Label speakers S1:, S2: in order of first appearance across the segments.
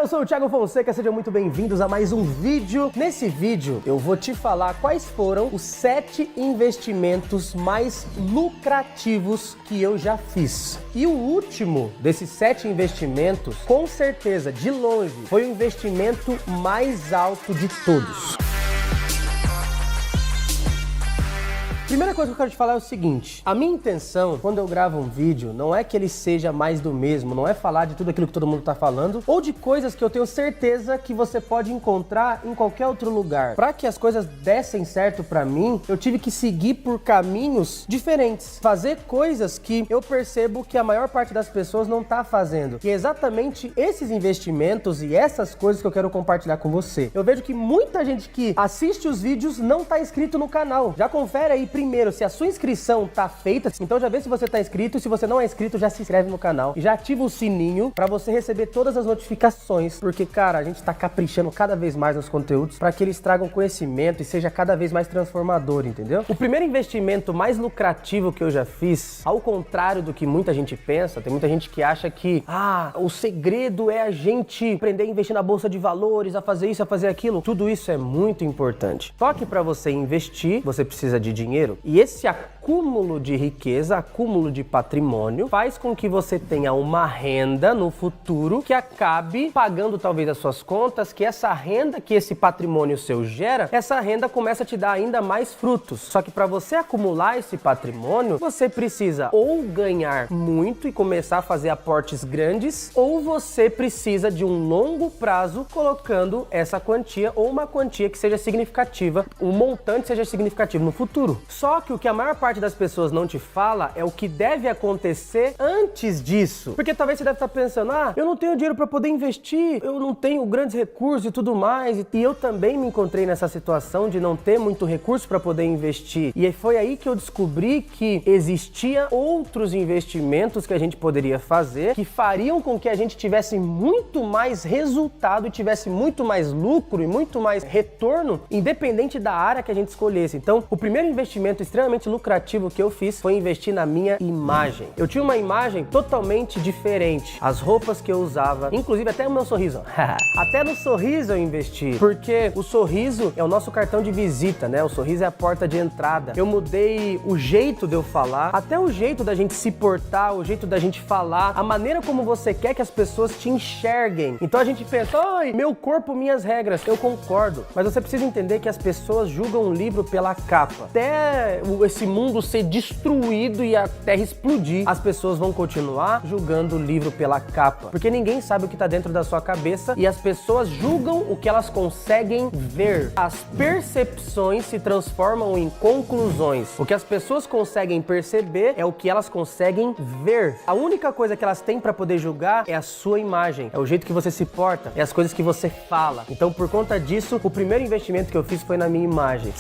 S1: eu sou o Thiago Fonseca, sejam muito bem-vindos a mais um vídeo. Nesse vídeo eu vou te falar quais foram os 7 investimentos mais lucrativos que eu já fiz. E o último desses 7 investimentos, com certeza, de longe, foi o investimento mais alto de todos. Primeira coisa que eu quero te falar é o seguinte, a minha intenção quando eu gravo um vídeo não é que ele seja mais do mesmo, não é falar de tudo aquilo que todo mundo tá falando ou de coisas que eu tenho certeza que você pode encontrar em qualquer outro lugar. Para que as coisas dessem certo para mim, eu tive que seguir por caminhos diferentes, fazer coisas que eu percebo que a maior parte das pessoas não tá fazendo. E é exatamente esses investimentos e essas coisas que eu quero compartilhar com você. Eu vejo que muita gente que assiste os vídeos não tá inscrito no canal. Já confere aí primeiro se a sua inscrição tá feita, então já vê se você tá inscrito, e se você não é inscrito, já se inscreve no canal e já ativa o sininho pra você receber todas as notificações, porque, cara, a gente tá caprichando cada vez mais nos conteúdos pra que eles tragam conhecimento e seja cada vez mais transformador, entendeu? O primeiro investimento mais lucrativo que eu já fiz, ao contrário do que muita gente pensa, tem muita gente que acha que, o segredo é a gente aprender a investir na bolsa de valores, a fazer isso, a fazer aquilo. Tudo isso é muito importante. Só que pra você investir, você precisa de dinheiro. E esse acúmulo de riqueza, acúmulo de patrimônio, faz com que você tenha uma renda no futuro que acabe pagando talvez as suas contas, que essa renda que esse patrimônio seu gera, essa renda começa a te dar ainda mais frutos. Só que para você acumular esse patrimônio, você precisa ou ganhar muito e começar a fazer aportes grandes, ou você precisa de um longo prazo colocando essa quantia ou uma quantia que seja significativa, o montante seja significativo no futuro. Só que o que a maior parte das pessoas não te fala é o que deve acontecer antes disso. Porque talvez você deve estar pensando, eu não tenho dinheiro para poder investir, eu não tenho grandes recursos e tudo mais. E eu também me encontrei nessa situação de não ter muito recurso para poder investir. E foi aí que eu descobri que existia outros investimentos que a gente poderia fazer que fariam com que a gente tivesse muito mais resultado e tivesse muito mais lucro e muito mais retorno, independente da área que a gente escolhesse. Então, o primeiro investimento extremamente lucrativo que eu fiz foi investir na minha imagem. Eu tinha uma imagem totalmente diferente. As roupas que eu usava, inclusive até o meu sorriso. Até no sorriso eu investi, porque o sorriso é o nosso cartão de visita, né? O sorriso é a porta de entrada. Eu mudei o jeito de eu falar, até o jeito da gente se portar, o jeito da gente falar, a maneira como você quer que as pessoas te enxerguem. Então a gente pensa, meu corpo, minhas regras. Eu concordo, mas você precisa entender que as pessoas julgam um livro pela capa. Até esse mundo ser destruído e a Terra explodir, as pessoas vão continuar julgando o livro pela capa, porque ninguém sabe o que está dentro da sua cabeça e as pessoas julgam o que elas conseguem ver. As percepções se transformam em conclusões. O que as pessoas conseguem perceber é o que elas conseguem ver. A única coisa que elas têm para poder julgar é a sua imagem, é o jeito que você se porta, é as coisas que você fala. Então, por conta disso, o primeiro investimento que eu fiz foi na minha imagem.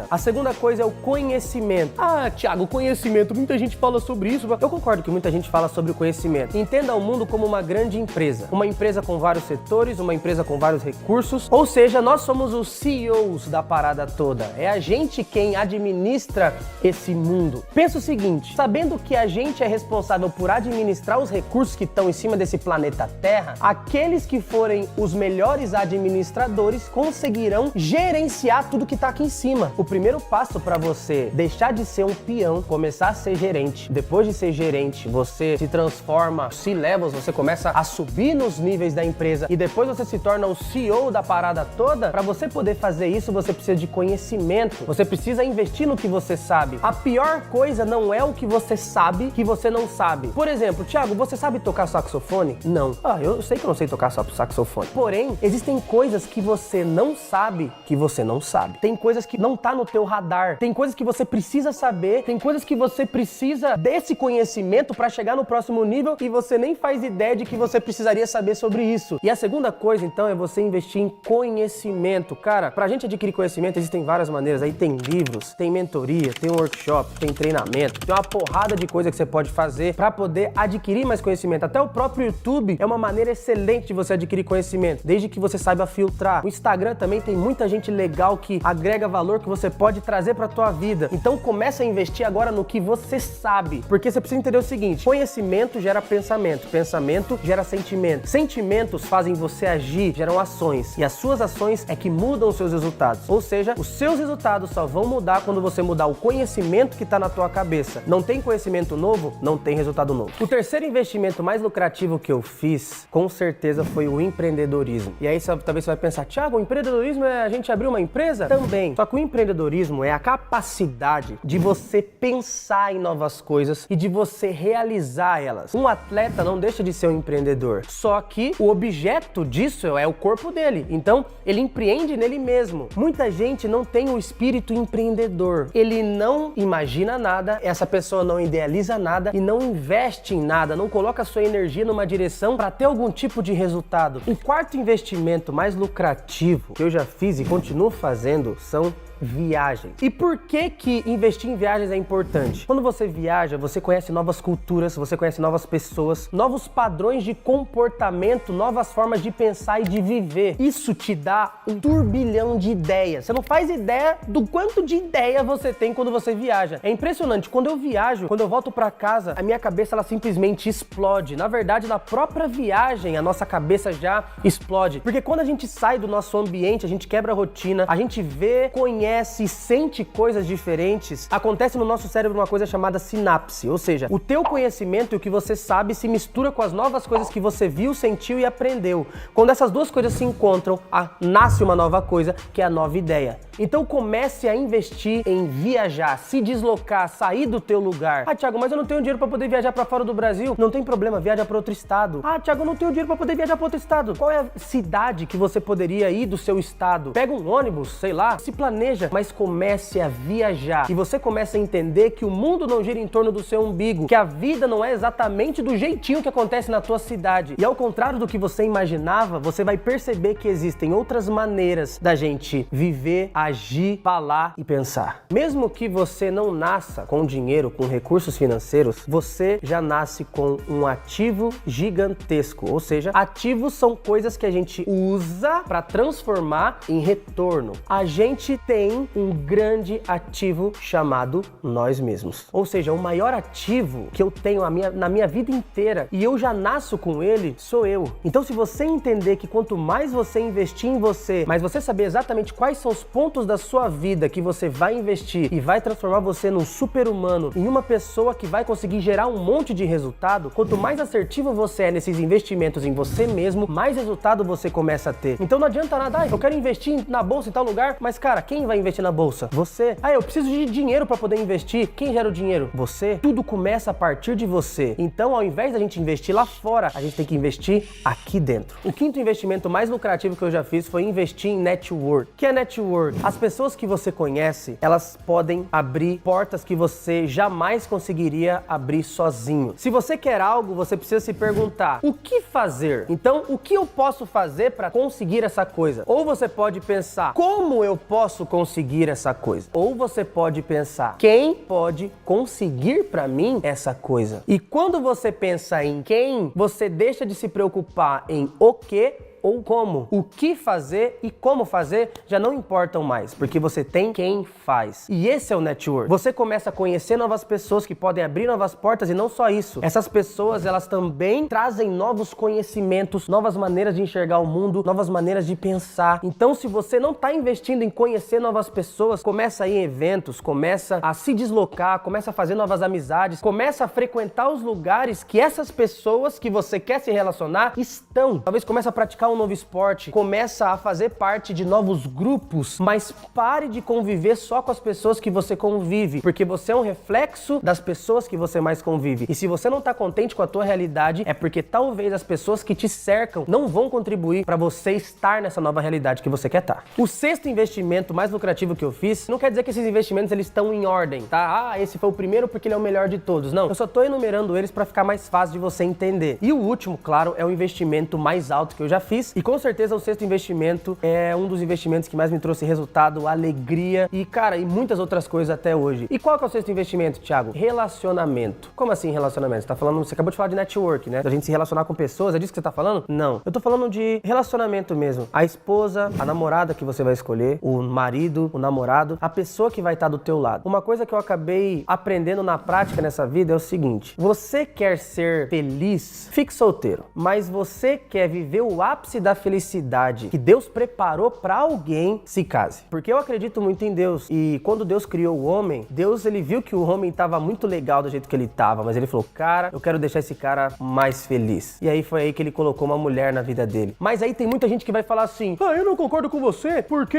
S1: A segunda coisa é o conhecimento. Thiago, conhecimento, muita gente fala sobre isso. Eu concordo que muita gente fala sobre o conhecimento. Entenda o mundo como uma grande empresa. Uma empresa com vários setores, uma empresa com vários recursos. Ou seja, nós somos os CEOs da parada toda. É a gente quem administra esse mundo. Pensa o seguinte, sabendo que a gente é responsável por administrar os recursos que estão em cima desse planeta Terra, aqueles que forem os melhores administradores conseguirão gerenciar tudo que está aqui em cima. O primeiro passo para você deixar de ser um peão, começar a ser gerente. Depois de ser gerente, você se transforma C-levels, você começa a subir nos níveis da empresa e depois você se torna o CEO da parada toda. Para você poder fazer isso, você precisa de conhecimento. Você precisa investir no que você sabe. A pior coisa não é o que você sabe que você não sabe. Por exemplo, Thiago, você sabe tocar saxofone? Não. Eu sei que eu não sei tocar saxofone. Porém, existem coisas que você não sabe que você não sabe. Tem coisas que não tá no teu radar. Tem coisas que você precisa saber, tem coisas que você precisa desse conhecimento para chegar no próximo nível e você nem faz ideia de que você precisaria saber sobre isso. E a segunda coisa, então, é você investir em conhecimento. Cara, pra gente adquirir conhecimento existem várias maneiras. Aí tem livros, tem mentoria, tem workshop, tem treinamento, tem uma porrada de coisa que você pode fazer para poder adquirir mais conhecimento. Até o próprio YouTube é uma maneira excelente de você adquirir conhecimento, desde que você saiba filtrar. O Instagram também tem muita gente legal que agrega valor que você pode trazer pra tua vida. Então começa a investir agora no que você sabe, porque você precisa entender o seguinte: conhecimento gera pensamento, pensamento gera sentimento, sentimentos fazem você agir, geram ações, e as suas ações é que mudam os seus resultados. Ou seja, os seus resultados só vão mudar quando você mudar o conhecimento que está na tua cabeça. Não tem conhecimento novo, não tem resultado novo. O terceiro investimento mais lucrativo que eu fiz, com certeza, foi o empreendedorismo. E aí talvez você vai pensar: Thiago, o empreendedorismo é a gente abrir uma empresa? Também. Só que o empreendedorismo é a capacidade de você pensar em novas coisas e de você realizar elas. Um atleta não deixa de ser um empreendedor, só que o objeto disso é o corpo dele. Então, ele empreende nele mesmo. Muita gente não tem o espírito empreendedor. Ele não imagina nada, essa pessoa não idealiza nada e não investe em nada, não coloca sua energia numa direção para ter algum tipo de resultado. O quarto investimento mais lucrativo que eu já fiz e continuo fazendo são viagem. E por que que investir em viagens é importante? Quando você viaja, você conhece novas culturas, você conhece novas pessoas, novos padrões de comportamento, novas formas de pensar e de viver. Isso te dá um turbilhão de ideias. Você não faz ideia do quanto de ideia você tem quando você viaja. É impressionante. Quando eu viajo, quando eu volto pra casa, a minha cabeça ela simplesmente explode. Na verdade, na própria viagem, a nossa cabeça já explode. Porque quando a gente sai do nosso ambiente, a gente quebra a rotina, a gente vê, conhece e sente coisas diferentes, acontece no nosso cérebro uma coisa chamada sinapse, ou seja, o teu conhecimento e o que você sabe se mistura com as novas coisas que você viu, sentiu e aprendeu. Quando essas duas coisas se encontram, nasce uma nova coisa, que é a nova ideia. Então comece a investir em viajar, se deslocar, sair do teu lugar. Ah, Thiago, mas eu não tenho dinheiro para poder viajar para fora do Brasil. Não tem problema, viaja para outro estado. Ah, Thiago, eu não tenho dinheiro para poder viajar para outro estado. Qual é a cidade que você poderia ir do seu estado? Pega um ônibus, sei lá, se planeja, mas comece a viajar. E você começa a entender que o mundo não gira em torno do seu umbigo, que a vida não é exatamente do jeitinho que acontece na tua cidade. E ao contrário do que você imaginava, você vai perceber que existem outras maneiras da gente viver, agir, falar e pensar. Mesmo que você não nasça com dinheiro, com recursos financeiros, você já nasce com um ativo gigantesco. Ou seja, ativos são coisas que a gente usa para transformar em retorno. A gente tem um grande ativo chamado nós mesmos. Ou seja, o maior ativo que eu tenho na minha vida inteira e eu já nasço com ele, sou eu. Então, se você entender que quanto mais você investir em você, mas você saber exatamente quais são os pontos da sua vida que você vai investir e vai transformar você num super-humano, em uma pessoa que vai conseguir gerar um monte de resultado, quanto mais assertivo você é nesses investimentos em você mesmo, mais resultado você começa a ter. Então não adianta nada, eu quero investir na bolsa em tal lugar, mas cara, quem vai investir na bolsa? Você. Eu preciso de dinheiro para poder investir. Quem gera o dinheiro? Você. Tudo começa a partir de você. Então, ao invés da gente investir lá fora, a gente tem que investir aqui dentro. O quinto investimento mais lucrativo que eu já fiz foi investir em network. O que é network? As pessoas que você conhece, elas podem abrir portas que você jamais conseguiria abrir sozinho. Se você quer algo, você precisa se perguntar: o que fazer? Então, o que eu posso fazer para conseguir essa coisa? Ou você pode pensar: como eu posso conseguir essa coisa? Ou você pode pensar: quem pode conseguir para mim essa coisa? E quando você pensa em quem, você deixa de se preocupar em o que ou como. O que fazer e como fazer já não importam mais, porque você tem quem faz. E esse é o network. Você começa a conhecer novas pessoas que podem abrir novas portas, e não só isso. Essas pessoas, elas também trazem novos conhecimentos, novas maneiras de enxergar o mundo, novas maneiras de pensar. Então, se você não está investindo em conhecer novas pessoas, começa a ir em eventos, começa a se deslocar, começa a fazer novas amizades, começa a frequentar os lugares que essas pessoas que você quer se relacionar estão. Talvez comece a praticar um novo esporte, começa a fazer parte de novos grupos, mas pare de conviver só com as pessoas que você convive, porque você é um reflexo das pessoas que você mais convive. E se você não tá contente com a tua realidade, é porque talvez as pessoas que te cercam não vão contribuir para você estar nessa nova realidade que você quer estar. O sexto investimento mais lucrativo que eu fiz, não quer dizer que esses investimentos eles estão em ordem, tá? Esse foi o primeiro porque ele é o melhor de todos. Não, eu só tô enumerando eles para ficar mais fácil de você entender. E o último, claro, é o investimento mais alto que eu já fiz, feliz. E com certeza o sexto investimento é um dos investimentos que mais me trouxe resultado, alegria e, cara, e muitas outras coisas até hoje. E qual que é o sexto investimento, Thiago? Relacionamento. Como assim relacionamento? Você acabou de falar de network, né? Da gente se relacionar com pessoas, é disso que você tá falando? Não. Eu tô falando de relacionamento mesmo. A esposa, a namorada que você vai escolher, o marido, o namorado, a pessoa que vai estar do teu lado. Uma coisa que eu acabei aprendendo na prática nessa vida é o seguinte: você quer ser feliz? Fique solteiro. Mas você quer viver o ápice da felicidade que Deus preparou pra alguém? Se case. Porque eu acredito muito em Deus. E quando Deus criou o homem, Deus, ele viu que o homem tava muito legal do jeito que ele tava, mas ele falou: cara, eu quero deixar esse cara mais feliz. E aí foi aí que ele colocou uma mulher na vida dele. Mas aí tem muita gente que vai falar assim: ah, eu não concordo com você porque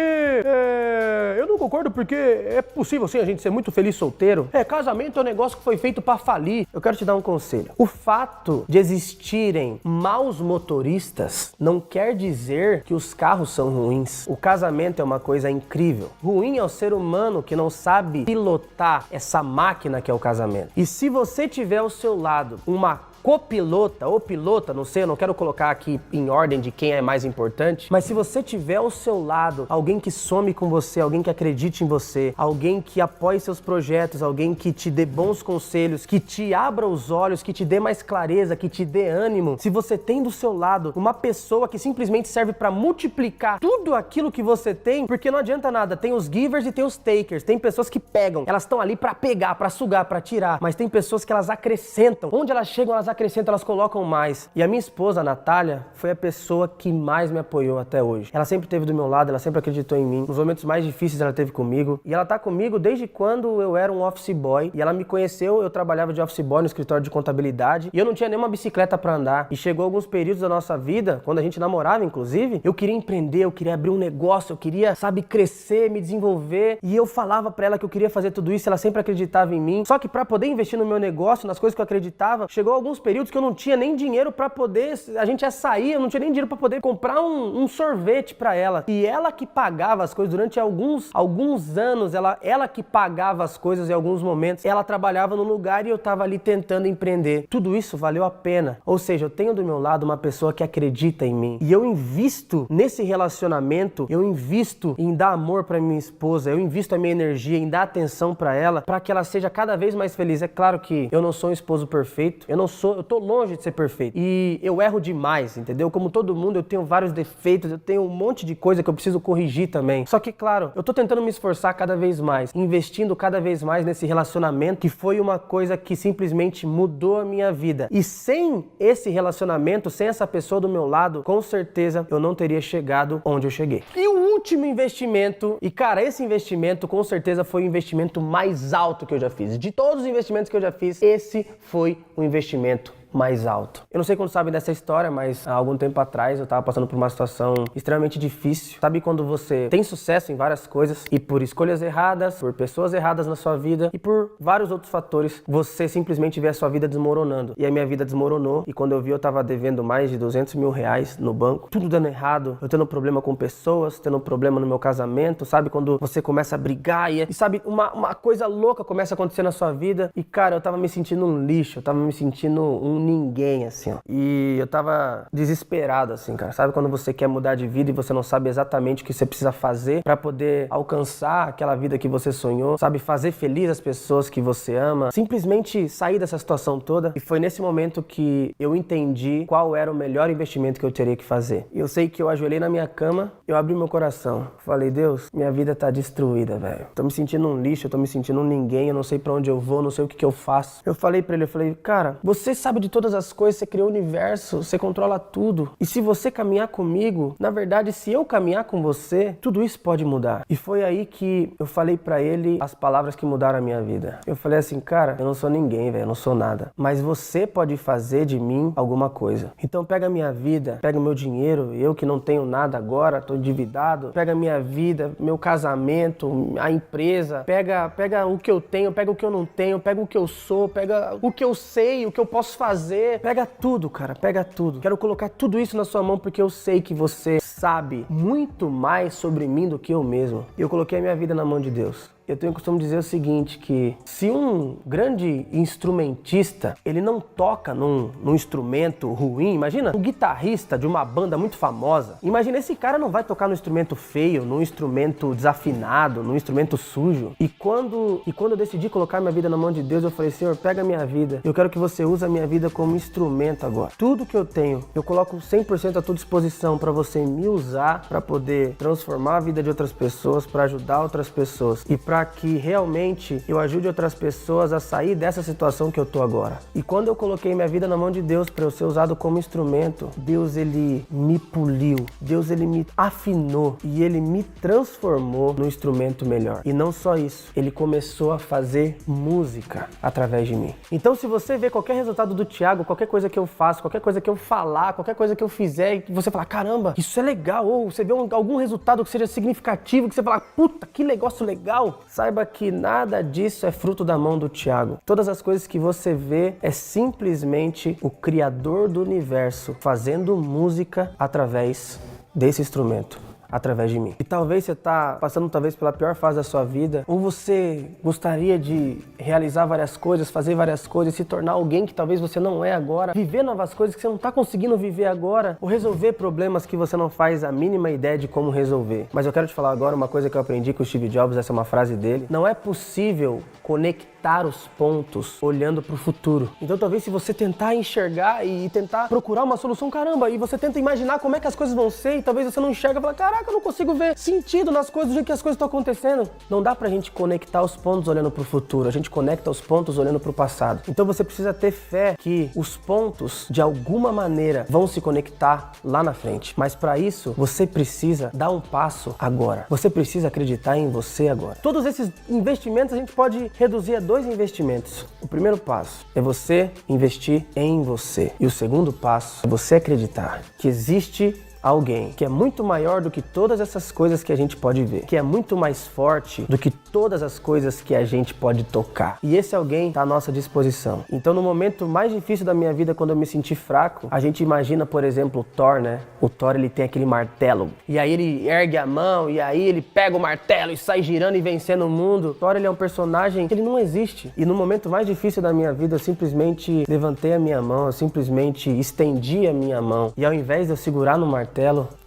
S1: eu não concordo porque é possível sim a gente ser muito feliz solteiro. Casamento é um negócio que foi feito pra falir. Eu quero te dar um conselho. O fato de existirem maus motoristas não quer dizer que os carros são ruins. O casamento é uma coisa incrível. Ruim é o ser humano que não sabe pilotar essa máquina que é o casamento. E se você tiver ao seu lado uma copilota ou pilota, não sei, eu não quero colocar aqui em ordem de quem é mais importante, mas se você tiver ao seu lado alguém que some com você, alguém que acredite em você, alguém que apoie seus projetos, alguém que te dê bons conselhos, que te abra os olhos, que te dê mais clareza, que te dê ânimo, se você tem do seu lado uma pessoa que simplesmente serve para multiplicar tudo aquilo que você tem, porque não adianta nada, tem os givers e tem os takers, tem pessoas que pegam, elas estão ali para pegar, para sugar, para tirar, mas tem pessoas que elas acrescentam, onde elas chegam, elas acrescentam, elas colocam mais. E a minha esposa, a Natália, foi a pessoa que mais me apoiou até hoje. Ela sempre esteve do meu lado, ela sempre acreditou em mim. Nos momentos mais difíceis ela esteve comigo. E ela tá comigo desde quando eu era um office boy. E ela me conheceu, eu trabalhava de office boy no escritório de contabilidade. E eu não tinha nenhuma bicicleta pra andar. E chegou alguns períodos da nossa vida, quando a gente namorava, inclusive, eu queria empreender, eu queria abrir um negócio, eu queria, sabe, crescer, me desenvolver. E eu falava pra ela que eu queria fazer tudo isso, ela sempre acreditava em mim. Só que pra poder investir no meu negócio, nas coisas que eu acreditava, chegou alguns períodos que eu não tinha nem dinheiro pra poder, a gente ia sair, eu não tinha nem dinheiro pra poder comprar um sorvete pra ela. E ela que pagava as coisas durante alguns anos, ela que pagava as coisas em alguns momentos. Ela trabalhava no lugar e eu tava ali tentando empreender. Tudo isso valeu a pena. Ou seja, eu tenho do meu lado uma pessoa que acredita em mim. E eu invisto nesse relacionamento, eu invisto em dar amor pra minha esposa, eu invisto a minha energia em dar atenção pra ela, pra que ela seja cada vez mais feliz. É claro que eu não sou um esposo perfeito, eu tô longe de ser perfeito. E eu erro demais, entendeu? Como todo mundo, eu tenho vários defeitos, eu tenho um monte de coisa que eu preciso corrigir também. Só que, claro, eu tô tentando me esforçar cada vez mais, investindo cada vez mais nesse relacionamento, que foi uma coisa que simplesmente mudou a minha vida. E sem esse relacionamento, sem essa pessoa do meu lado, com certeza eu não teria chegado onde eu cheguei. E o último investimento, e cara, esse investimento com certeza foi o investimento mais alto que eu já fiz. De todos os investimentos que eu já fiz, esse foi o investimento mais alto. Eu não sei quando sabem dessa história, mas há algum tempo atrás eu tava passando por uma situação extremamente difícil. Sabe quando você tem sucesso em várias coisas e por escolhas erradas, por pessoas erradas na sua vida e por vários outros fatores, você simplesmente vê a sua vida desmoronando. E a minha vida desmoronou e quando eu vi eu tava devendo mais de 200 mil reais no banco, tudo dando errado, eu tendo problema com pessoas, tendo problema no meu casamento, sabe? Quando você começa a brigar e sabe, uma coisa louca começa a acontecer na sua vida e cara, eu tava me sentindo um lixo, eu tava me sentindo um ninguém, assim, ó. E eu tava desesperado, assim, cara. Sabe quando você quer mudar de vida e você não sabe exatamente o que você precisa fazer pra poder alcançar aquela vida que você sonhou, sabe? Fazer feliz as pessoas que você ama. Simplesmente sair dessa situação toda. E foi nesse momento que eu entendi qual era o melhor investimento que eu teria que fazer. E eu sei que eu ajoelhei na minha cama, eu abri meu coração. Falei, Deus, minha vida tá destruída, velho. Tô me sentindo um lixo, eu tô me sentindo um ninguém, eu não sei pra onde eu vou, não sei o que eu faço. Eu falei pra ele, eu falei, cara, você sabe de todas as coisas, você criou o universo, você controla tudo. E se você caminhar comigo, na verdade, se eu caminhar com você, tudo isso pode mudar. E foi aí que eu falei pra ele as palavras que mudaram a minha vida. Eu falei assim, cara, eu não sou ninguém, velho, eu não sou nada. Mas você pode fazer de mim alguma coisa. Então pega a minha vida, pega o meu dinheiro, eu que não tenho nada agora, tô endividado, pega a minha vida, meu casamento, a empresa, pega o que eu tenho, pega o que eu não tenho, pega o que eu sou, pega o que eu sei, o que eu posso fazer. Pega tudo, cara, pega tudo. Quero colocar tudo isso na sua mão porque eu sei que você sabe muito mais sobre mim do que eu mesmo. E eu coloquei a minha vida na mão de Deus. eu tenho o costume de dizer o seguinte, que se um grande instrumentista, ele não toca num instrumento ruim, imagina um guitarrista de uma banda muito famosa, imagina esse cara não vai tocar num instrumento feio, num instrumento desafinado, num instrumento sujo. E quando eu decidi colocar minha vida na mão de Deus, eu falei, Senhor, pega a minha vida, eu quero que você use a minha vida como instrumento agora. Tudo que eu tenho, eu coloco 100% à tua disposição para você me usar, para poder transformar a vida de outras pessoas, para ajudar outras pessoas e para que realmente eu ajude outras pessoas a sair dessa situação que eu tô agora. E quando eu coloquei minha vida na mão de Deus para eu ser usado como instrumento, Deus, ele me poliu, Deus, ele me afinou e ele me transformou num instrumento melhor. E não só isso, ele começou a fazer música através de mim. Então, se você vê qualquer resultado do Thiago, qualquer coisa que eu faço, qualquer coisa que eu falar, qualquer coisa que eu fizer, e você falar, caramba, isso é legal, ou você vê algum resultado que seja significativo, que você fala, puta, que negócio legal, saiba que nada disso é fruto da mão do Thiago. Todas as coisas que você vê é simplesmente o Criador do universo fazendo música através desse instrumento, através de mim. E talvez você tá passando pela pior fase da sua vida, ou você gostaria de realizar várias coisas, fazer várias coisas, se tornar alguém que talvez você não é agora, viver novas coisas que você não tá conseguindo viver agora, ou resolver problemas que você não faz a mínima ideia de como resolver. Mas eu quero te falar agora uma coisa que eu aprendi com o Steve Jobs, essa é uma frase dele. Não é possível conectar os pontos olhando para o futuro. Então talvez se você tentar enxergar e tentar procurar uma solução, caramba, e você tenta imaginar como é que as coisas vão ser, e talvez você não enxerga e fala, caraca, eu não consigo ver sentido nas coisas, do jeito que as coisas estão acontecendo. Não dá pra gente conectar os pontos olhando para o futuro, a gente conecta os pontos olhando para o passado. Então você precisa ter fé que os pontos, de alguma maneira, vão se conectar lá na frente. Mas para isso, você precisa dar um passo agora. Você precisa acreditar em você agora. Todos esses investimentos a gente pode reduzir a 2 investimentos. O primeiro passo é você investir em você. E o segundo passo é você acreditar que existe alguém que é muito maior do que todas essas coisas que a gente pode ver, que é muito mais forte do que todas as coisas que a gente pode tocar. E esse alguém está à nossa disposição. Então, no momento mais difícil da minha vida, quando eu me senti fraco, a gente imagina, por exemplo, o Thor, né? O Thor, ele tem aquele martelo. E aí ele ergue a mão, e aí ele pega o martelo e sai girando e vencendo o mundo. O Thor, ele é um personagem que ele não existe. E no momento mais difícil da minha vida, eu simplesmente levantei a minha mão, eu simplesmente estendi a minha mão. E ao invés de eu segurar no martelo,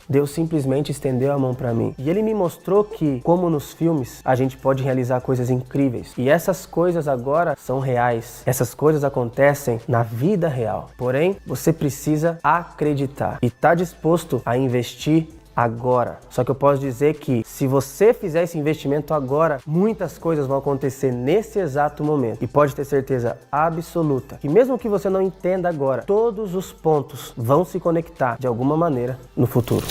S1: Deus simplesmente estendeu a mão para mim. E ele me mostrou que, como nos filmes, a gente pode realizar coisas incríveis. E essas coisas agora são reais. Essas coisas acontecem na vida real. Porém, você precisa acreditar e estar disposto a investir agora. Só que eu posso dizer que se você fizer esse investimento agora, muitas coisas vão acontecer nesse exato momento. E pode ter certeza absoluta que mesmo que você não entenda agora, todos os pontos vão se conectar de alguma maneira no futuro.